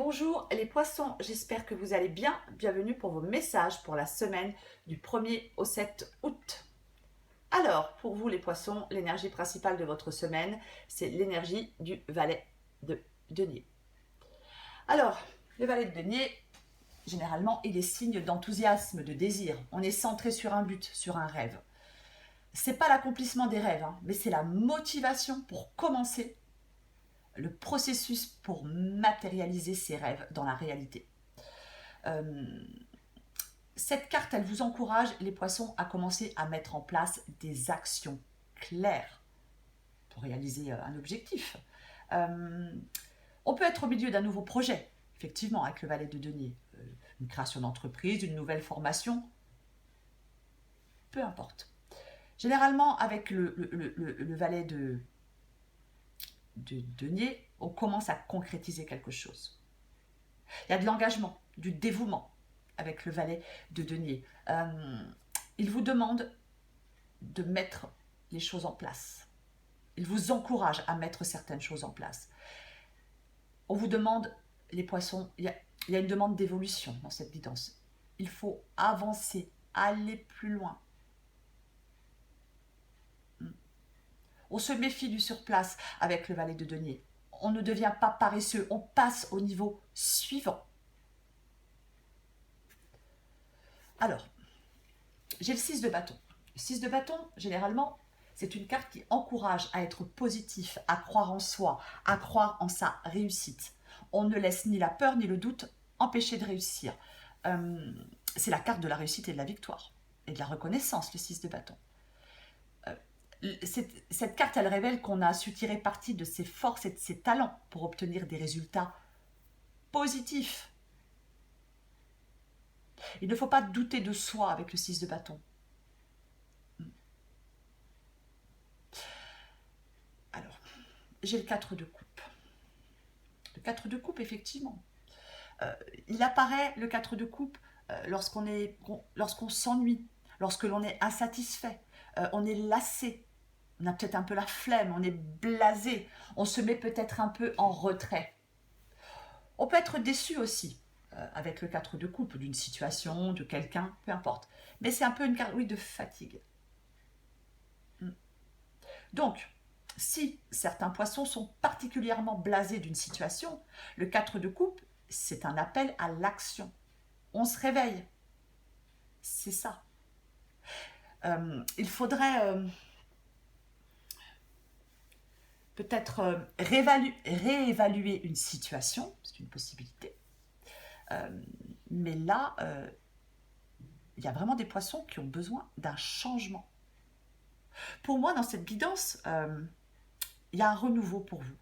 Bonjour les poissons, j'espère que vous allez bien. Bienvenue pour vos messages pour la semaine du 1er au 7 août. Alors, pour vous les poissons, l'énergie principale de votre semaine, c'est l'énergie du valet de denier. Alors, le valet de denier, généralement, il est signe d'enthousiasme, de désir. On est centré sur un but, sur un rêve. C'est pas l'accomplissement des rêves, mais c'est la motivation pour commencer le processus pour matérialiser ses rêves dans la réalité. Cette carte, elle vous encourage, les poissons, à commencer à mettre en place des actions claires pour réaliser un objectif. On peut être au milieu d'un nouveau projet, effectivement, avec le valet de denier. Une création d'entreprise, une nouvelle formation, peu importe. Généralement, avec le valet de denier, on commence à concrétiser quelque chose. Il y a de l'engagement, du dévouement avec le valet de denier. Il vous demande de mettre les choses en place. Il vous encourage à mettre certaines choses en place. On vous demande, les poissons, il y a une demande d'évolution dans cette guidance. Il faut avancer, aller plus loin. On se méfie du surplace avec le valet de denier. On ne devient pas paresseux, on passe au niveau suivant. Alors, j'ai le 6 de bâton. Le 6 de bâton, généralement, c'est une carte qui encourage à être positif, à croire en soi, à croire en sa réussite. On ne laisse ni la peur ni le doute empêcher de réussir. C'est la carte de la réussite et de la victoire et de la reconnaissance, le 6 de bâton. Cette carte, elle révèle qu'on a su tirer parti de ses forces et de ses talents pour obtenir des résultats positifs. Il ne faut pas douter de soi avec le 6 de bâton. Alors, j'ai le 4 de coupe. Le 4 de coupe, effectivement. Il apparaît, le 4 de coupe, lorsqu'on s'ennuie, lorsque l'on est insatisfait, on est lassé, on a peut-être un peu la flemme, on est blasé, on se met peut-être un peu en retrait. On peut être déçu aussi avec le 4 de coupe, d'une situation, de quelqu'un, peu importe. Mais c'est un peu une carte, oui, de fatigue. Donc, si certains poissons sont particulièrement blasés d'une situation, le 4 de coupe, c'est un appel à l'action. On se réveille. C'est ça. Il faudrait peut-être réévaluer une situation, c'est une possibilité. Mais là, il y a vraiment des poissons qui ont besoin d'un changement. Pour moi, dans cette guidance, il y a un renouveau pour vous.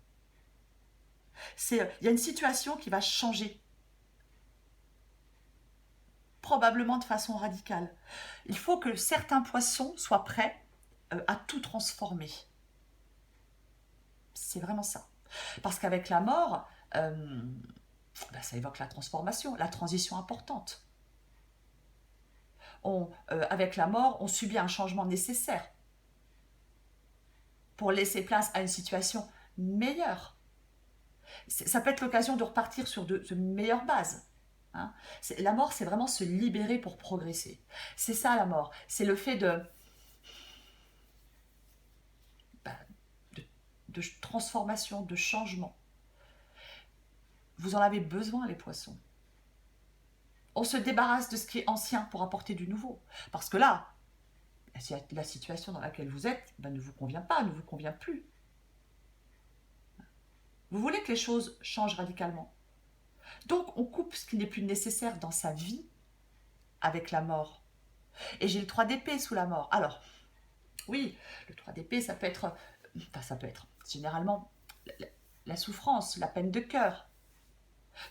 Il y a une situation qui va changer, probablement de façon radicale. Il faut que certains poissons soient prêts à tout transformer. C'est vraiment ça. Parce qu'avec la mort, ça évoque la transformation, la transition importante. Avec la mort, on subit un changement nécessaire pour laisser place à une situation meilleure. Ça peut être l'occasion de repartir sur de meilleures bases. Hein. La mort, c'est vraiment se libérer pour progresser. C'est ça la mort. C'est le fait de transformation, de changement. Vous en avez besoin, les poissons. On se débarrasse de ce qui est ancien pour apporter du nouveau. Parce que là, la situation dans laquelle vous êtes ne vous convient pas, ne vous convient plus. Vous voulez que les choses changent radicalement. Donc, on coupe ce qui n'est plus nécessaire dans sa vie avec la mort. Et j'ai le 3 d'épée sous la mort. Alors, oui, le 3 d'épée, ça peut être généralement la souffrance, la peine de cœur.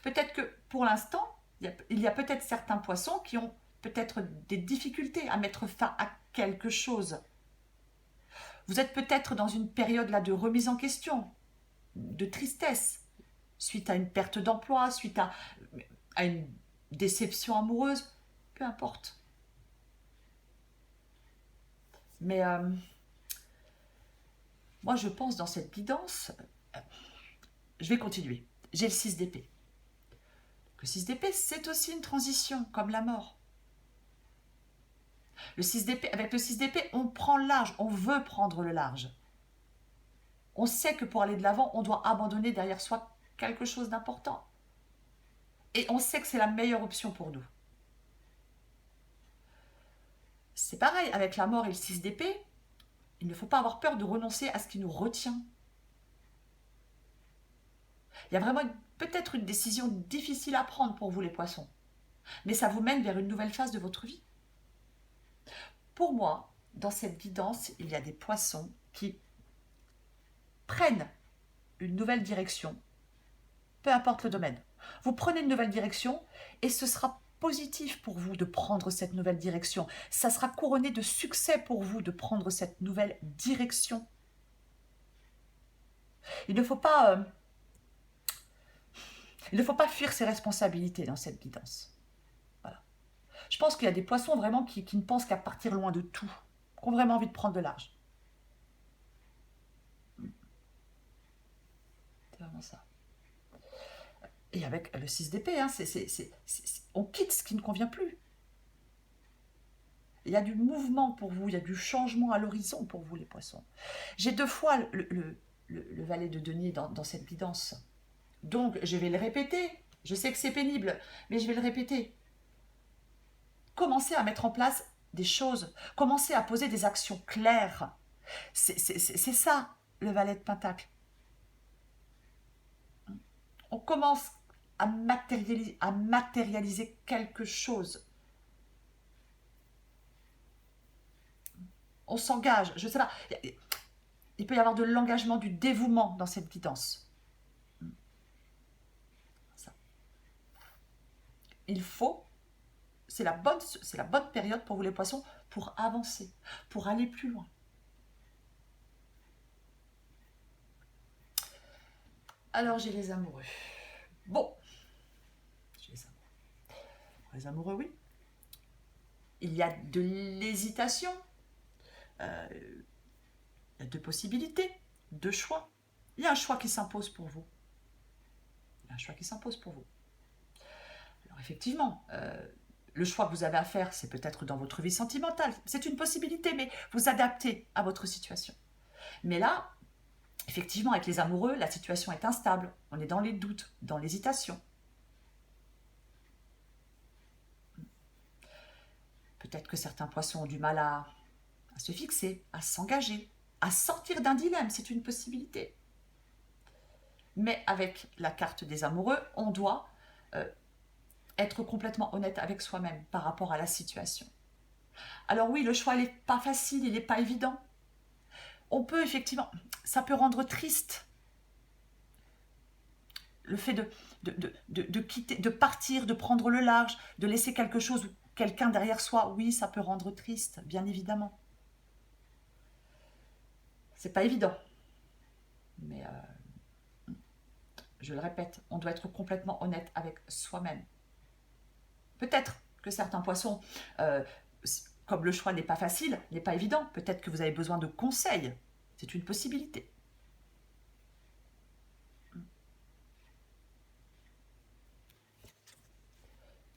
Peut-être que pour l'instant, il y a peut-être certains poissons qui ont peut-être des difficultés à mettre fin à quelque chose. Vous êtes peut-être dans une période là de remise en question, de tristesse, suite à une perte d'emploi, suite à une déception amoureuse, peu importe. Mais moi, je pense dans cette guidance, je vais continuer. J'ai le 6 d'épée. Le 6 d'épée, c'est aussi une transition, comme la mort. Le 6 d'épée, avec le 6 d'épée, on prend le large, on veut prendre le large. On sait que pour aller de l'avant, on doit abandonner derrière soi quelque chose d'important. Et on sait que c'est la meilleure option pour nous. C'est pareil, avec la mort et le 6 d'épée, il ne faut pas avoir peur de renoncer à ce qui nous retient. Il y a vraiment peut-être une décision difficile à prendre pour vous les poissons, mais ça vous mène vers une nouvelle phase de votre vie. Pour moi, dans cette guidance, il y a des poissons qui prennent une nouvelle direction, peu importe le domaine. Vous prenez une nouvelle direction et ce sera positif pour vous de prendre cette nouvelle direction. Ça sera couronné de succès pour vous de prendre cette nouvelle direction. Il ne faut pas fuir ses responsabilités dans cette guidance. Voilà. Je pense qu'il y a des poissons vraiment qui ne pensent qu'à partir loin de tout, qui ont vraiment envie de prendre de large. C'est vraiment ça. Et avec le 6 d'épée, hein, on quitte ce qui ne convient plus. Il y a du mouvement pour vous, il y a du changement à l'horizon pour vous les poissons. J'ai 2 fois le valet de denier dans cette guidance. Donc je vais le répéter. Je sais que c'est pénible, mais je vais le répéter. Commencez à mettre en place des choses. Commencez à poser des actions claires. C'est ça, le valet de pentacle. On commence à matérialiser quelque chose. On s'engage, je sais pas. Il peut y avoir de l'engagement, du dévouement dans cette guidance. Ça. Il faut, c'est la bonne période pour vous les poissons, pour avancer, pour aller plus loin. Alors j'ai les amoureux. Bon, j'ai les amoureux. Pour les amoureux, oui. Il y a de l'hésitation. Il y a 2 possibilités, 2 choix. Il y a un choix qui s'impose pour vous. Il y a un choix qui s'impose pour vous. Alors effectivement, le choix que vous avez à faire, c'est peut-être dans votre vie sentimentale. C'est une possibilité, mais vous adaptez à votre situation. Mais là, effectivement, avec les amoureux, la situation est instable. On est dans les doutes, dans l'hésitation. Peut-être que certains poissons ont du mal à se fixer, à s'engager, à sortir d'un dilemme, c'est une possibilité. Mais avec la carte des amoureux, on doit être complètement honnête avec soi-même par rapport à la situation. Alors oui, le choix n'est pas facile, il n'est pas évident. On peut effectivement, ça peut rendre triste le fait de quitter, de partir, de prendre le large, de laisser quelque chose ou quelqu'un derrière soi. Oui, ça peut rendre triste, bien évidemment. C'est pas évident. Mais je le répète, on doit être complètement honnête avec soi-même. Peut-être que certains poissons, comme le choix n'est pas facile, n'est pas évident, peut-être que vous avez besoin de conseils. C'est une possibilité.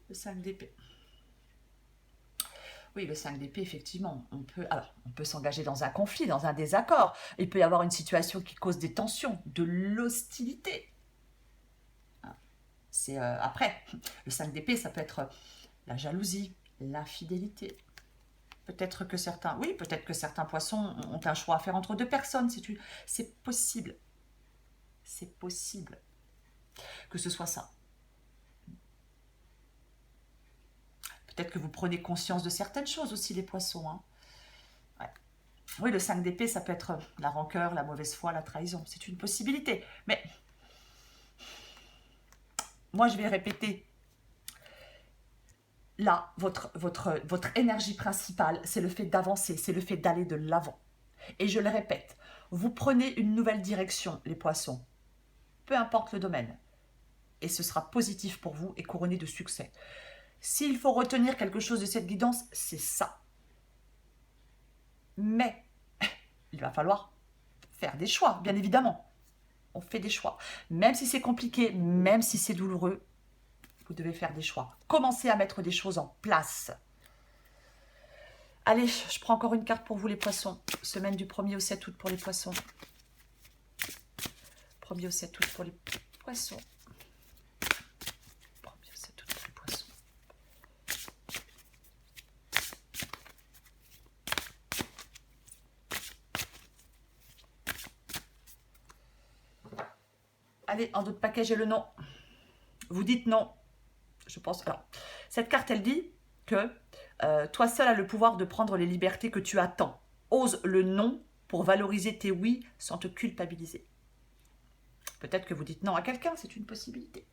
Le 5 d'épée. Oui, le 5 d'épée, effectivement, on peut s'engager dans un conflit, dans un désaccord. Il peut y avoir une situation qui cause des tensions, de l'hostilité. C'est après, le 5 d'épée, ça peut être la jalousie, l'infidélité. Peut-être que certains poissons ont un choix à faire entre 2 personnes. C'est possible. C'est possible que ce soit ça. Peut-être que vous prenez conscience de certaines choses aussi, les poissons. Hein. Ouais. Oui, le 5 d'épée, ça peut être la rancœur, la mauvaise foi, la trahison. C'est une possibilité. Mais moi, je vais répéter. Là, votre énergie principale, c'est le fait d'avancer, c'est le fait d'aller de l'avant. Et je le répète, vous prenez une nouvelle direction, les poissons. Peu importe le domaine. Et ce sera positif pour vous et couronné de succès. S'il faut retenir quelque chose de cette guidance, c'est ça. Mais il va falloir faire des choix, bien évidemment. On fait des choix. Même si c'est compliqué, même si c'est douloureux, vous devez faire des choix. Commencez à mettre des choses en place. Allez, je prends encore une carte pour vous les poissons. Semaine du 1er au 7 août pour les poissons. 1er au 7 août pour les poissons. 1er au 7 août pour les poissons. Allez, en d'autres paquets, j'ai le non. Vous dites non. Je pense. Alors, cette carte, elle dit que toi seul as le pouvoir de prendre les libertés que tu attends. Ose le non pour valoriser tes oui sans te culpabiliser. Peut-être que vous dites non à quelqu'un, c'est une possibilité.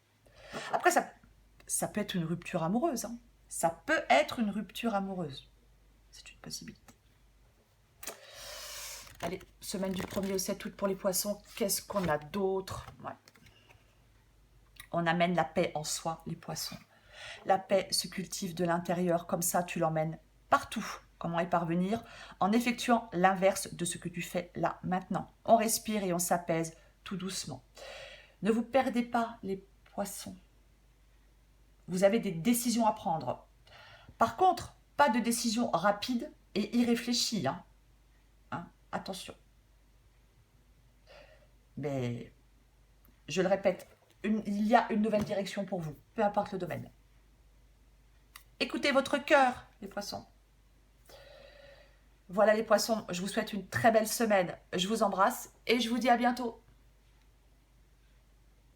Après, ça peut être une rupture amoureuse. Hein. Ça peut être une rupture amoureuse. C'est une possibilité. Allez, semaine du 1er au 7 août pour les poissons. Qu'est-ce qu'on a d'autre? Ouais. On amène la paix en soi, les poissons. La paix se cultive de l'intérieur, comme ça tu l'emmènes partout. Comment y parvenir? En effectuant l'inverse de ce que tu fais là, maintenant. On respire et on s'apaise tout doucement. Ne vous perdez pas, les poissons. Vous avez des décisions à prendre. Par contre, pas de décision rapide et irréfléchie. Hein. Attention. Mais, je le répète, il y a une nouvelle direction pour vous, peu importe le domaine. Écoutez votre cœur, les poissons. Voilà les poissons, je vous souhaite une très belle semaine. Je vous embrasse et je vous dis à bientôt.